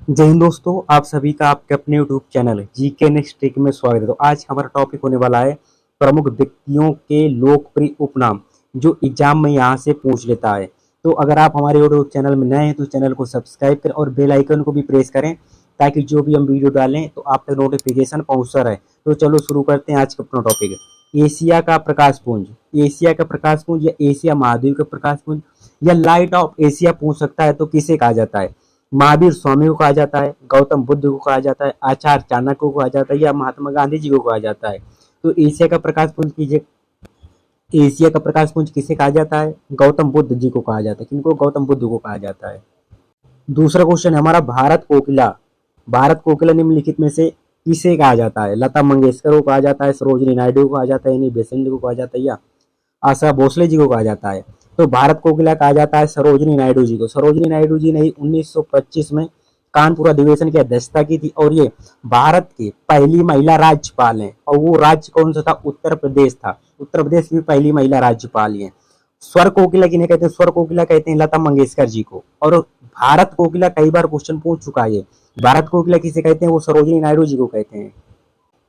जय हिंद दोस्तों, आप सभी का आपके अपने YouTube channel GK next trick में स्वागत है। तो आज हमारा टॉपिक होने वाला है प्रमुख व्यक्तियों के लोकप्रिय उपनाम, जो एग्जाम में यहाँ से पूछ लेता है। तो अगर आप हमारे यूट्यूब चैनल में नए हैं तो चैनल को सब्सक्राइब करें और बेल आइकन को भी प्रेस करें, ताकि जो भी हम वीडियो डालें तो आप तक नोटिफिकेशन पहुँचता रहे। तो चलो शुरू करते हैं आज का अपना टॉपिक। एशिया का प्रकाश पुंज, एशिया का प्रकाश पुंज या एशिया महाद्वीप का प्रकाश पुंज या लाइट ऑफ एशिया पूछ सकता है तो किसे कहा जाता है? महावीर स्वामी को कहा जाता है, गौतम बुद्ध को कहा जाता है, आचार्य चाणक्य को कहा जाता है या महात्मा गांधी जी को कहा जाता है? तो एशिया का प्रकाश पुंज कीजिए। एशिया का प्रकाश पुंज किसे कहा जाता है? गौतम बुद्ध जी को कहा जाता है। किनको? गौतम बुद्ध को कहा जाता है। दूसरा क्वेश्चन है हमारा, भारत कोकिला। भारत कोकिला निम्नलिखित में से किसे कहा जाता है? लता मंगेशकर को कहा जाता है, सरोजिनी नायडू को कहा जाता है, एनी बेसेंट को कहा जाता है या आशा भोसले जी को कहा जाता है? तो भारत कोकिला कहा जाता है सरोजिनी नायडू जी को। सरोजिनी नायडू जी ने 1925 में कानपुर अधिवेशन की अध्यक्षता की थी और ये भारत की पहली महिला राज्यपाल हैं। और वो राज्य कौन सा था? उत्तर प्रदेश था। उत्तर प्रदेश की पहली महिला राज्यपाल हैं। स्वर कोकिला किन्हें कहते हैं? स्वर कोकिला कहते हैं लता मंगेशकर जी को। और भारत कोकिला कई बार क्वेश्चन पूछ चुका है। भारत कोकिला किसे कहते हैं? वो सरोजिनी नायडू जी को कहते हैं।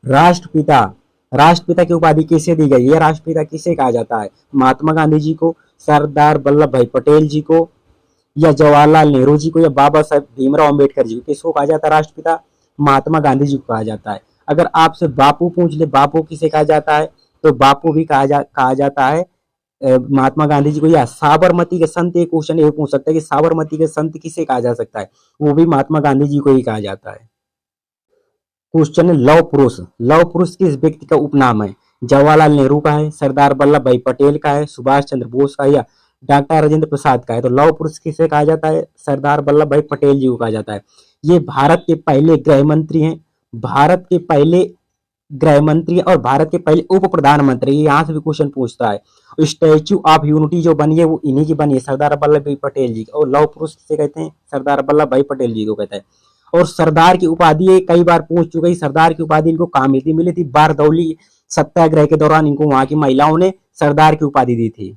राष्ट्रपिता, राष्ट्रपिता की उपाधि किसे दी गई है? राष्ट्रपिता किसे कहा जाता है? महात्मा गांधी जी को, सरदार वल्लभ भाई पटेल जी को या जवाहरलाल नेहरू जी को या बाबा साहेब भीमराव अम्बेडकर जी को? किसको कहा जाता है राष्ट्रपिता? महात्मा गांधी जी को कहा जाता है। अगर आपसे बापू पूछ ले, बापू किसे कहा जाता है? तो बापू भी कहा जाता है महात्मा गांधी जी को। या साबरमती के संत, एक क्वेश्चन ये पूछ सकता है कि साबरमती के संत किसे कहा जा सकता है? वो भी महात्मा गांधी जी को ही कहा जाता है। क्वेश्चन है लौह पुरुष। लौह पुरुष किस व्यक्ति का उपनाम है? जवाहरलाल नेहरू का है, सरदार वल्लभ भाई पटेल का है, सुभाष चंद्र बोस का या डॉक्टर राजेंद्र प्रसाद का है? तो लौह पुरुष किसे कहा जाता है? सरदार वल्लभ भाई पटेल जी को कहा जाता है। ये भारत के पहले गृह मंत्री हैं। भारत के पहले गृह मंत्री और भारत के पहले उप प्रधानमंत्री। यहाँ से भी क्वेश्चन पूछता है। स्टैच्यू ऑफ यूनिटी जो बनी है वो इन्हीं की बनी है, सरदार वल्लभ भाई पटेल जी। और लौह पुरुष किसे कहते हैं? सरदार वल्लभ भाई पटेल जी को कहते हैं। और सरदार की उपाधि ये कई बार पूछ चुके हैं। सरदार की उपाधि इनको कहाँ मिली थी? बारदौली सत्याग्रह के दौरान इनको वहां की महिलाओं ने सरदार की उपाधि दी थी।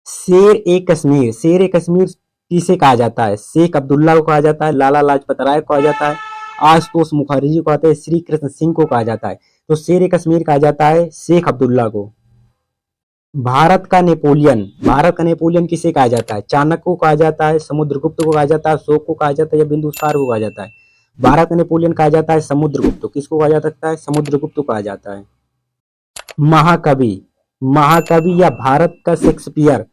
शेर ए कश्मीर, शेर ए कश्मीर किसे कहा जाता है? शेख अब्दुल्ला को कहा जाता है, लाला लाजपत राय को कहा जाता है, आशुतोष मुखर्जी को कहते हैं, श्री कृष्ण सिंह को कहा जाता है? तो शेर ए कश्मीर कहा जाता है शेख अब्दुल्ला को। भारत का नेपोलियन, भारत का नेपोलियन किसे कहा जाता है? चाणक्य को कहा जाता है, समुद्रगुप्त को कहा जाता है, अशोक को कहा जाता है या बिंदुसार को कहा जाता है? भारत का नेपोलियन कहा जाता है समुद्रगुप्त। किसको कहा जा सकता है? समुद्रगुप्त को कहा जाता है। महाकवि, महाकवि या भारत का शेक्सपियर,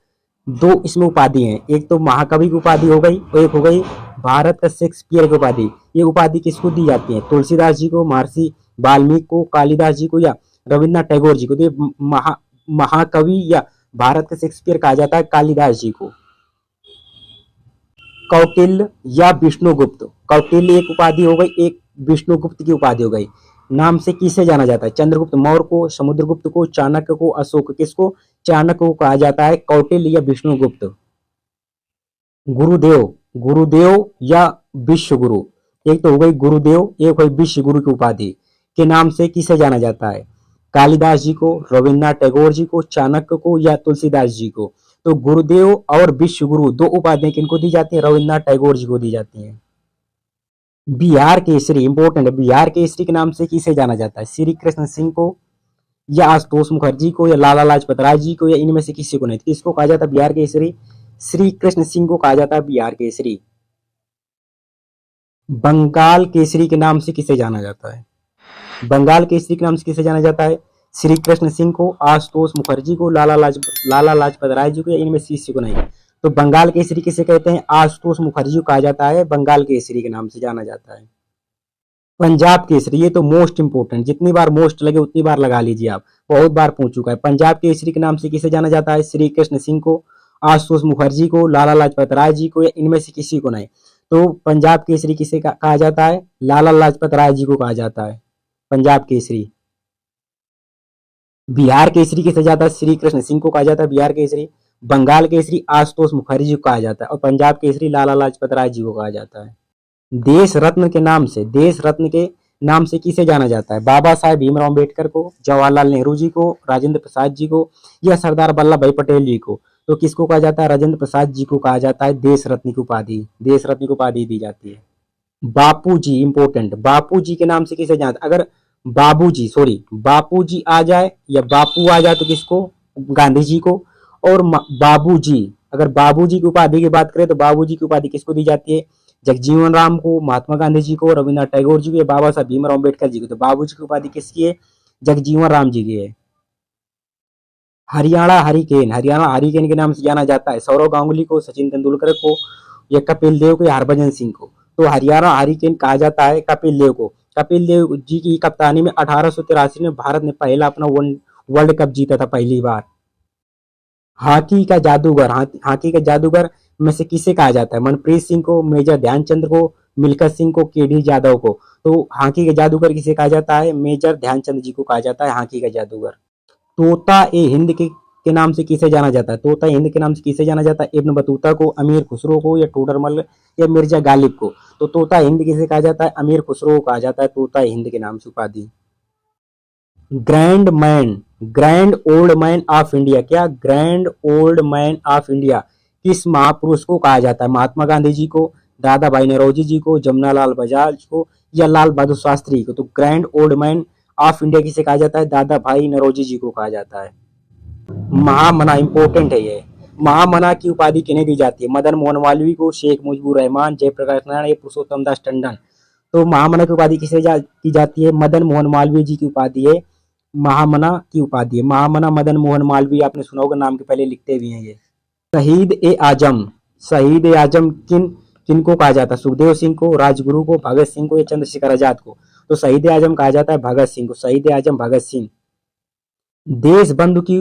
दो इसमें उपाधि हैं। एक तो महाकवि की उपाधि हो गई और एक हो गई भारत का शेक्सपियर की उपाधि। ये उपाधि किसको दी जाती है? तुलसीदास जी को, महर्षि वाल्मीकि को, कालिदास जी को या रविन्द्रनाथ टैगोर जी को? तो ये महाकवि या भारत का शेक्सपियर कहा जाता है कालिदास जी को। कौटिल्य या विष्णुगुप्त, कौटिल्य एक उपाधि हो गई, एक विष्णुगुप्त की उपाधि हो गई। नाम से किसे जाना जाता है? चंद्रगुप्त मौर्य को, समुद्रगुप्त को, चाणक्य को, अशोक? किसको? चाणक्य को कहा जाता है कौटिल्य या विष्णुगुप्त। गुरुदेव, गुरुदेव या विश्व गुरु, एक तो हो गई गुरुदेव, एक हो गई विश्व गुरु की उपाधि के नाम से किसे जाना जाता है? कालिदास जी को, रविन्द्रनाथ टैगोर जी को, चाणक्य को या तुलसीदास जी को? तो गुरुदेव और विश्व गुरु दो उपाधियां किनको दी जाती है? रविन्द्रनाथ टैगोर जी को दी जाती हैं। बिहार केसरी इंपोर्टेंट है। बिहार केसरी के नाम से किसे जाना जाता है? श्री कृष्ण सिंह को या आशुतोष मुखर्जी को या लाला लाजपत राय जी को या इनमें से किसी को नहीं? किसको कहा जाता है बिहार केसरी? श्री कृष्ण सिंह को कहा जाता है बिहार केसरी। बंगाल केसरी के नाम से किसे जाना जाता है? बंगाल केसरी के नाम से किसे जाना जाता है? श्री कृष्ण सिंह को, आशुतोष मुखर्जी को, लाला लाजपत राय जी को या इनमें से किसी को नहीं? तो बंगाल केसरी किसे कहते हैं? आशुतोष मुखर्जी को कहा जाता है, बंगाल केसरी के नाम से जाना जाता है। पंजाब केसरी, ये तो मोस्ट इंपोर्टेंट, जितनी बार मोस्ट लगे उतनी बार लगा लीजिए आप, बहुत बार पूछ चुका है। पंजाब केसरी के नाम से किसे जाना जाता है? श्री कृष्ण सिंह को, आशुतोष मुखर्जी को, लाला लाजपत राय जी को या इनमें से किसी को नहीं? तो पंजाब केसरी किसे कहा जाता है? लाला लाजपत राय जी को कहा जाता है पंजाब केसरी। बिहार केसरी किसे जाता है? श्री कृष्ण सिंह को कहा जाता है बिहार केसरी। बंगाल केसरी आशुतोष मुखर्जी को कहा जाता है और पंजाब केसरी लाला लाजपत राय जी को कहा जाता है। देश रत्न के नाम से, देश रत्न के नाम से किसे जाना जाता है? बाबा साहेब भीमराव अम्बेडकर को, जवाहरलाल नेहरू जी को, राजेंद्र प्रसाद जी को या सरदार वल्लभ भाई पटेल जी को? तो किसको कहा जाता है? राजेंद्र प्रसाद जी को कहा जाता है देश रत्न की उपाधि, देश रत्न की उपाधि दी जाती है। बापूजी, इंपॉर्टेंट, बापूजी के नाम से किसे जानते, अगर बापूजी आ जाए या बापू आ जाए तो किसको, गांधी जी को। और बाबूजी, अगर बाबूजी की उपाधि की बात करें तो बाबूजी की उपाधि किसको दी जाती है, जगजीवन राम को, महात्मा गांधी जी को, रविन्द्रनाथ टैगोर जी को या बाबा साहब भीमराव अम्बेडकर जी को। तो बाबूजी की उपाधि किसकी है, जगजीवन राम जी की है। हरियाणा हरिकेन के नाम से जाना जाता है सौरव गांगुली को, सचिन तेंदुलकर को, या कपिल देव को या हरभजन सिंह को। तो हरियाणा हरिकेन कहा जाता है कपिल देव को। कपिल देव जी की कप्तानी में 1883 में भारत ने पहला अपना वर्ल्ड कप जीता था पहली बार। हॉकी का जादूगर में से किसे कहा जाता है, मनप्रीत सिंह को, मेजर ध्यानचंद को, मिल्खा सिंह को, केडी यादव को। तो हॉकी का जादूगर किसे कहा जाता है, मेजर ध्यानचंद जी को कहा जाता है हॉकी का जादूगर। तोता ए हिंद के नाम से किसे जाना जाता है, तोता हिंद के नाम से किसे जाना जाता है, इब्न बतूता को, अमीर खुसरो को, या टोडरमल या मिर्जा गालिब को। तो तोता हिंद किसे कहा जाता है, अमीर खुसरो को कहा जाता है तोता हिंद के नाम से उपाधि। Grand old man of India, क्या grand old man of India किस महापुरुष को कहा जाता है, महात्मा गांधी जी को, दादा भाई नौरोजी जी को, जमनालाल बजाज को, या लाल बहादुर शास्त्री को। तो grand old man of India किसे कहा जाता है, दादा भाई नौरोजी जी को कहा जाता है। महामना, इंपॉर्टेंट है ये, महामना की उपाधि किन्हें दी जाती है, मदन मोहन मालवीय को, शेख मुजीबुर रहमान, जयप्रकाश नारायण या पुरुषोत्तम दास टंडन। तो महामना की उपाधि किसे की जाती है, मदन मोहन मालवीय जी की उपाधि है महामना की उपाधि है। महामना मदन मोहन मालवीय, आपने सुना होगा, नाम के पहले लिखते भी हैं ये। शहीद ए आजम किनको कहा जाता है, सुखदेव सिंह को, राजगुरु को, भगत सिंह को या चंद्रशेखर आजाद को। तो शहीद ए आजम कहा जाता है भगत सिंह को, शहीद ए आजम भगत सिंह। देश बंधु की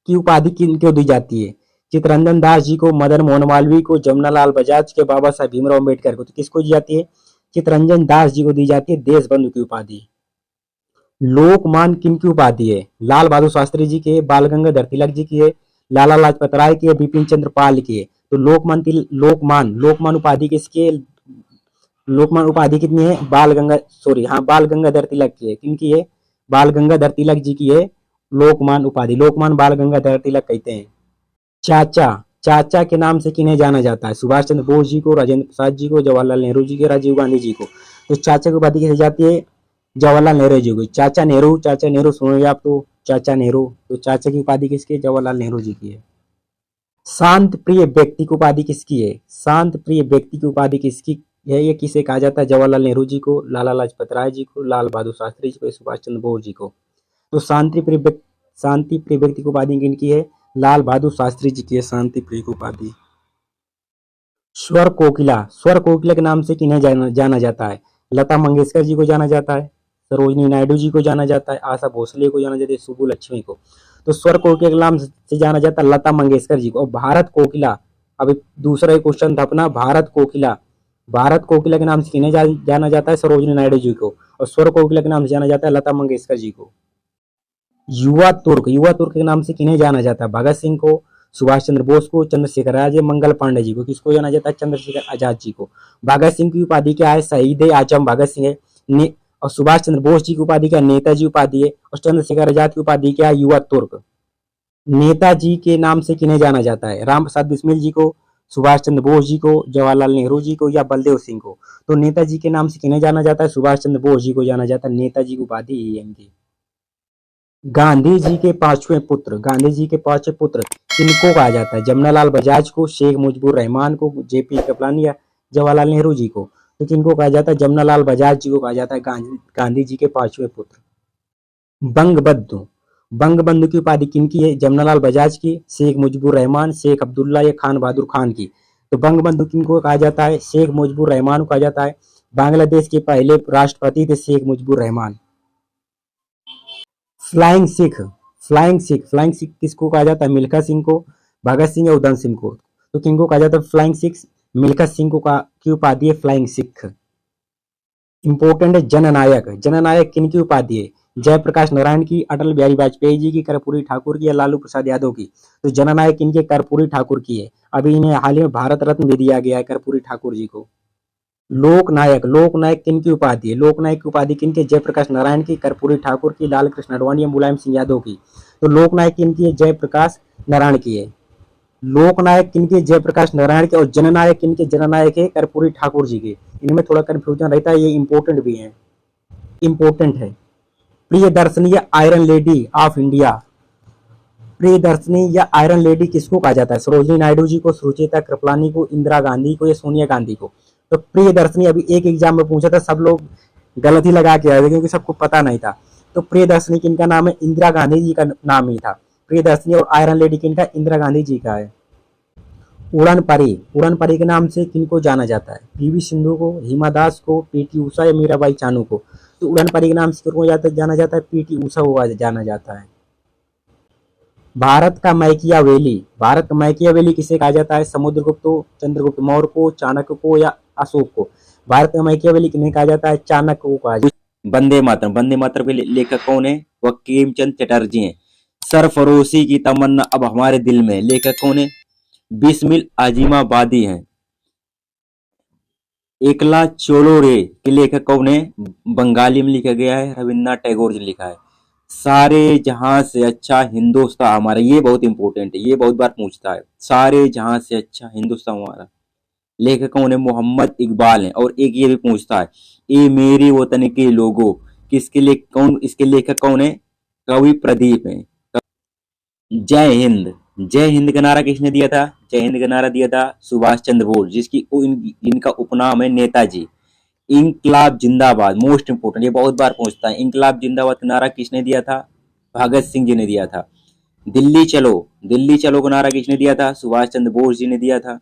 उपाधि किनको दी जाती है, चित्तरंजन दास जी को, मदन मोहन मालवीय को, जमनालाल बजाज के, बाबा साहब भीमराव अम्बेडकर को। तो किसको दी जाती है, चित्तरंजन दास जी को दी जाती है देश बंधु की उपाधि। लोकमान किनकी उपाधि है, लाल बहादुर शास्त्री जी की है, बाल गंगाधर तिलक जी की है, लाला लाजपत राय की है, बिपिन चंद्र पाल की है। तो लोकमान उपाधि किसकी है, लोकमान उपाधि कितनी है, बाल गंगाधर तिलक की है। किनकी है, बाल गंगाधर तिलक जी की है लोकमान उपाधि, लोकमान बाल गंगाधर तिलक कहते हैं। चाचा के नाम से किन्हें जाना जाता है, सुभाष चंद्र बोस जी को, राजेंद्र प्रसाद जी को, जवाहरलाल नेहरू जी को, राजीव गांधी जी को। तो चाचा की उपाधि किसे जाती है, जवाहरलाल नेहरू जी को। चाचा नेहरू सुनोगे आप तो, चाचा नेहरू। तो चाचा की उपाधि किसकी है, जवाहरलाल नेहरू जी की है। शांत प्रिय व्यक्ति की उपाधि किसकी है, शांत प्रिय व्यक्ति की उपाधि किसकी है, ये किसे कहा जाता है, जवाहरलाल नेहरू जी को, लाला लाजपत राय जी को, लाल बहादुर शास्त्री जी को, सुभाष चंद्र बोस जी को। तो शांति प्रिय व्यक्ति की उपाधि किनकी है, लाल बहादुर शास्त्री जी की है शांति प्रिय की उपाधि। स्वर कोकिला के नाम से किन्हें जाना जाता है, लता मंगेशकर जी को जाना जाता है, सरोजनी नायडू जी को जाना जाता है, आशा भोसले को जाना जाता है, सुब्बू लक्ष्मी को। तो स्वर कोकिला के नाम से जाना जाता है लता मंगेशकर जी को। और भारत कोकिला, अभी दूसरा एक क्वेश्चन था अपना, भारत कोकिला के नाम से किन्हें जाना जाता है, सरोजनी नायडू जी को। और स्वर कोकिला के नाम से जाना जाता है लता मंगेशकर जी को। युवा तुर्क के नाम से किन्हें जाना जाता है, भगत सिंह को, सुभाष चंद्र बोस को, चंद्रशेखर आजाद, मंगल पांडे जी को। किसको जाना जाता है, चंद्रशेखर आजाद जी को। भगत सिंह की उपाधि क्या है, शहीद ए आजम भगत सिंह है। और सुभाष चंद्र बोस जी की उपाधि क्या, नेताजी उपाधि है। और चंद्रशेखर आजाद की उपाधि क्या, युवा तुर्क। नेताजी के नाम से किन्हें जाना जाता है, राम प्रसाद बिस्मिल जी को, सुभाष चंद्र बोस जी को, जवाहरलाल नेहरू जी को, या बलदेव सिंह को। तो नेताजी के नाम से किन्हें जाना जाता है, सुभाष चंद्र बोस जी को जाना जाता है, नेताजी की उपाधि यही है इनकी। गांधी जी के पांचवें पुत्र किनको कहा जाता है, जमनालाल बजाज को, शेख मुजीबुर रहमान को, जेपी कृपलानी या जवाहरलाल नेहरू जी को। तो किनको कहा जाता है, जमनालाल बजाज जी को कहा जाता है गांधी जी के पांचवें पुत्र। बंगबंधु की उपाधि किनकी है, जमनालाल बजाज की, शेख मुजीबुर रहमान, शेख अब्दुल्ला या खान बहादुर खान की। तो बंगबंधु किनको कहा जाता है, शेख मुजीबुर रहमान को कहा जाता है। बांग्लादेश के पहले राष्ट्रपति थे शेख मुजीबुर रहमान। फ्लाइंग सिख किसको कहा जाता है, मिल्खा सिंह को, भगत सिंह या उधम सिंह को। तो किनको कहा जाता है फ्लाइंग सिख, मिल्खा सिंह को की उपाधि है फ्लाइंग सिख। इंपॉर्टेंट है जननायक किनकी उपाधि है, जयप्रकाश नारायण की, अटल बिहारी वाजपेयी जी की, कर्पूरी ठाकुर की या लालू प्रसाद यादव की। तो जननायक इनके कर्पूरी ठाकुर की है। अभी इन्हें हाल ही में भारत रत्न भी दिया गया है कर्पूरी ठाकुर जी को। लोकनायक किनकी उपाधि है, लोकनायक की उपाधि किनके, जयप्रकाश नारायण की, कर्पूरी ठाकुर की, लाल कृष्ण आडवाणी या मुलायम सिंह यादव की। तो लोकनायक किनकी है, जयप्रकाश नारायण की है। लोकनायक किनके? जयप्रकाश नारायण के। और जननायक किनके? जननायक है कर्पूरी ठाकुर जी के। इनमें थोड़ा कंफ्यूजन रहता है, ये इंपॉर्टेंट भी है, इंपॉर्टेंट है। प्रियदर्शनी या iron lady of India, Priyadarshini या आयरन लेडी किसको कहा जाता है? सरोजिनी नायडू जी को, सुचेता कृपलानी को, इंदिरा गांधी को या सोनिया गांधी को? तो प्रियदर्शनी अभी एक एग्जाम में पूछा था, सब लोग गलत ही लगा के आए थे क्योंकि सबको पता नहीं था। तो प्रियदर्शनी किनका नाम है? इंदिरा गांधी जी का नाम ही था प्रियदर्शनी। और आयरन लेडी किनका? इंदिरा गांधी जी का है। उड़न परी, उड़न परी के नाम से किनको जाना जाता है? पीवी सिंधु को, हिमा दास को, पीटी उषा या मीराबाई चानू को? तो उड़न परी के नाम से किसको जाना जाता है? पीटी उषा को जाना जाता है। भारत का मैकियावेली, भारत का मैकियावेली किसे कहा जाता है? समुद्रगुप्त को, चंद्रगुप्त मौर्य को, चाणक्य को या अशोक को? भारत का मैकियावेली किन्हें कहा जाता है? चाणक्य को कहा जाता है। वंदे मातरम, वंदे मातरम के लेखक कौन है? बंकिम चंद्र चटर्जी हैं। सरफरोशी की तमन्ना अब हमारे दिल में, लेखक कौन है? बिस्मिल आजिमाबादी हैं। एकला चोलो रे के लेखक कौन है? बंगाली में लिखा गया है, रविन्द्रनाथ टैगोर जी ने लिखा है। सारे जहां से अच्छा हिंदुस्तान हमारा, ये बहुत इंपॉर्टेंट है, ये बहुत बार पूछता है। सारे जहां से अच्छा हिंदुस्तान हमारा, लेखक कौन है? मोहम्मद इकबाल है। और एक ये भी पूछता है, ये मेरे वतन के लोगों, किसके लिए कौन, इसके लेखक कौन है? कवि प्रदीप है। जय हिंद, जय हिंद का नारा किसने दिया था? जय हिंद का नारा दिया था सुभाष चंद्र बोस, जिनका उपनाम है नेताजी। इंकलाब जिंदाबाद, मोस्ट इंपोर्टेंट, ये बहुत बार पूछता है। इंकलाब जिंदाबाद का नारा किसने दिया था? भगत सिंह जी ने दिया था। दिल्ली चलो, दिल्ली चलो का नारा किसने दिया था? सुभाष चंद्र बोस जी ने दिया था।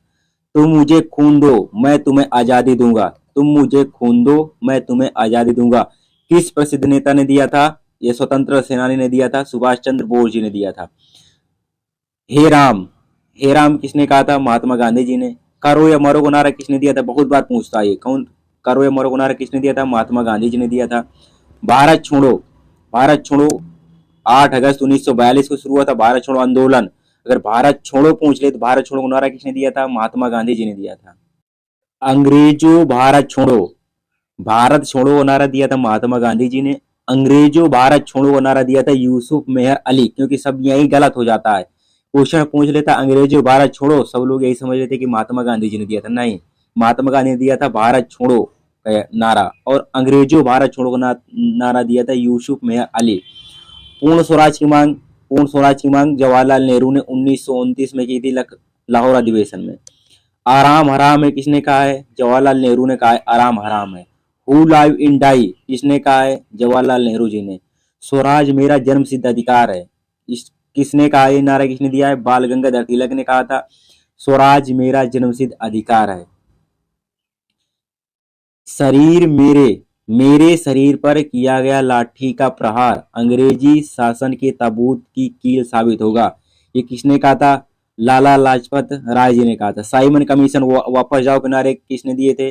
तुम मुझे खून दो, मैं तुम्हें आजादी दूंगा, तुम मुझे खून दो, मैं तुम्हें आजादी दूंगा, किस प्रसिद्ध नेता ने दिया था? ये स्वतंत्र सेनानी ने दिया था, सुभाष चंद्र बोस जी ने दिया था। हे राम, हे राम किसने कहा था? महात्मा गांधी जी ने। करो या मरो को नारा किसने दिया था? बहुत बार पूछता है ये, कौन? करो या मरो को नारा किसने दिया था? महात्मा गांधी जी ने दिया था। भारत छोड़ो, भारत छोड़ो 8 अगस्त 1942 को शुरू हुआ था भारत छोड़ो आंदोलन। अगर भारत छोड़ो पूछ ले तो भारत छोड़ो को नारा किसने दिया था? महात्मा गांधी जी ने दिया था। अंग्रेजों भारत छोड़ो, भारत छोड़ो को नारा दिया था महात्मा गांधी जी ने। अंग्रेजों भारत छोड़ो को नारा दिया था यूसुफ मेहर अली, क्योंकि सब यही गलत हो जाता है। क्वेश्चन पूछ लेता अंग्रेजों भारत छोड़ो, सब लोग यही समझ लेते कि महात्मा गांधी जी ने दिया था। नहीं, महात्मा गांधी ने दिया था भारत छोड़ो का नारा, और अंग्रेजों भारत छोड़ो का नारा दिया था यूसुफ मेहर अली। पूर्ण स्वराज की मांग, पूर्ण स्वराज की मांग जवाहरलाल नेहरू ने 1929 में की थी लाहौर अधिवेशन में। आराम हराम है किसने कहा है? जवाहरलाल नेहरू ने कहा है आराम हराम है। हु लाइव इन डाई किसने कहा है? जवाहरलाल नेहरू जी ने। स्वराज मेरा जन्म सिद्ध अधिकार है, इस किसने कहा? ये नारा किसने दिया है? बाल गंगाधर तिलक ने कहा था, स्वराज मेरा जन्म सिद्ध अधिकार है। शरीर मेरे, मेरे शरीर पर किया गया लाठी का प्रहार अंग्रेजी शासन के ताबूत की कील साबित होगा, ये किसने कहा था? लाला लाजपत राय जी ने कहा था। साइमन कमीशन वापस जाओ के नारे किसने दिए थे?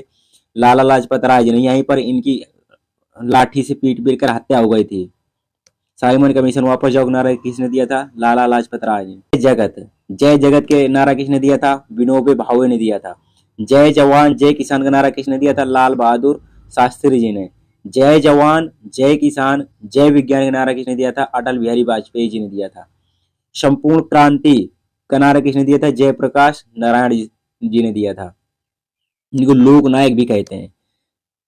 लाला लाजपत राय जी ने। यहीं पर इनकी लाठी से पीट पीट कर हत्या हो गई थी। साइमन कमीशन वापस जाओ नारा किसने दिया था? लाला लाजपत राय ने। जगत, जय जगत के नारा किसने दिया था? विनोबा भावे ने दिया था। जय जवान जय किसान का नारा किसने दिया था? लाल बहादुर शास्त्री जी ने। जय जवान जय किसान जय विज्ञान का नारा किसने दिया था? अटल बिहारी वाजपेयी जी ने दिया था। संपूर्ण क्रांति का नारा किसने दिया था? जयप्रकाश नारायण जी ने दिया था, इनको लोक नायक भी कहते हैं।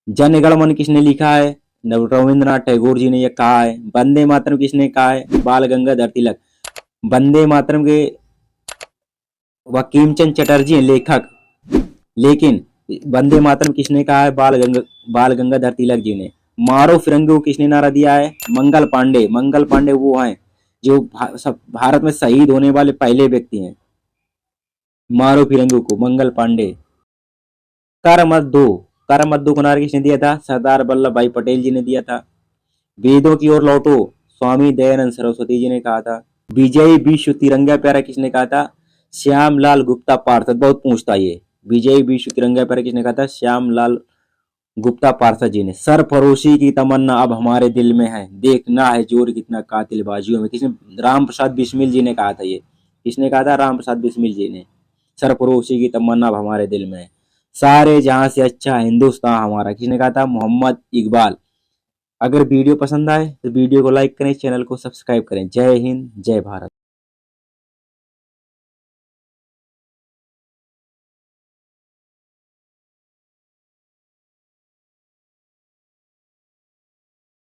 जन गण मन किसने लिखा है? रविन्द्रनाथ टैगोर जी ने यह कहा है। वंदे मातरम किसने कहा है? बाल गंगाधर तिलक। वंदे मातरम के बंकिम चंद्र चटर्जी हैं लेखक, लेकिन वंदे मातरम किसने कहा है? बाल गंगाधर तिलक जी ने। मारो फिरंगी को किसने नारा दिया है? मंगल पांडे। मंगल पांडे वो हैं जो भारत में शहीद होने वाले पहले व्यक्ति हैं। मारो फिरंगी को मंगल पांडे। कर मत दो, कर मत दो को नारा किसने दिया था? सरदार वल्लभ भाई पटेल जी ने दिया था। वेदों की ओर लौटो स्वामी दयानंद सरस्वती जी ने कहा था। विजयी विश्व तिरंगा प्यारा किसने कहा था? श्यामलाल गुप्ता पार्षद। बहुत पूछता ये, विजयी विश्व तिरंगा प्यारा किसने कहा था? श्यामलाल गुप्ता पार्षद जी ने। सरफरोशी की तमन्ना अब हमारे दिल में है, देखना है जोर कितना कातिल बाजियों में, किसने? राम प्रसाद बिस्मिल जी ने कहा था। ये किसने कहा था? राम प्रसाद बिस्मिल जी ने। सरफरोशी की तमन्ना अब हमारे दिल में है, सारे जहां से अच्छा हिंदुस्तान हमारा, किसने कहा था? मोहम्मद इकबाल। अगर वीडियो पसंद आए तो वीडियो को लाइक करें, चैनल को सब्सक्राइब करें। जय हिंद, जय भारत।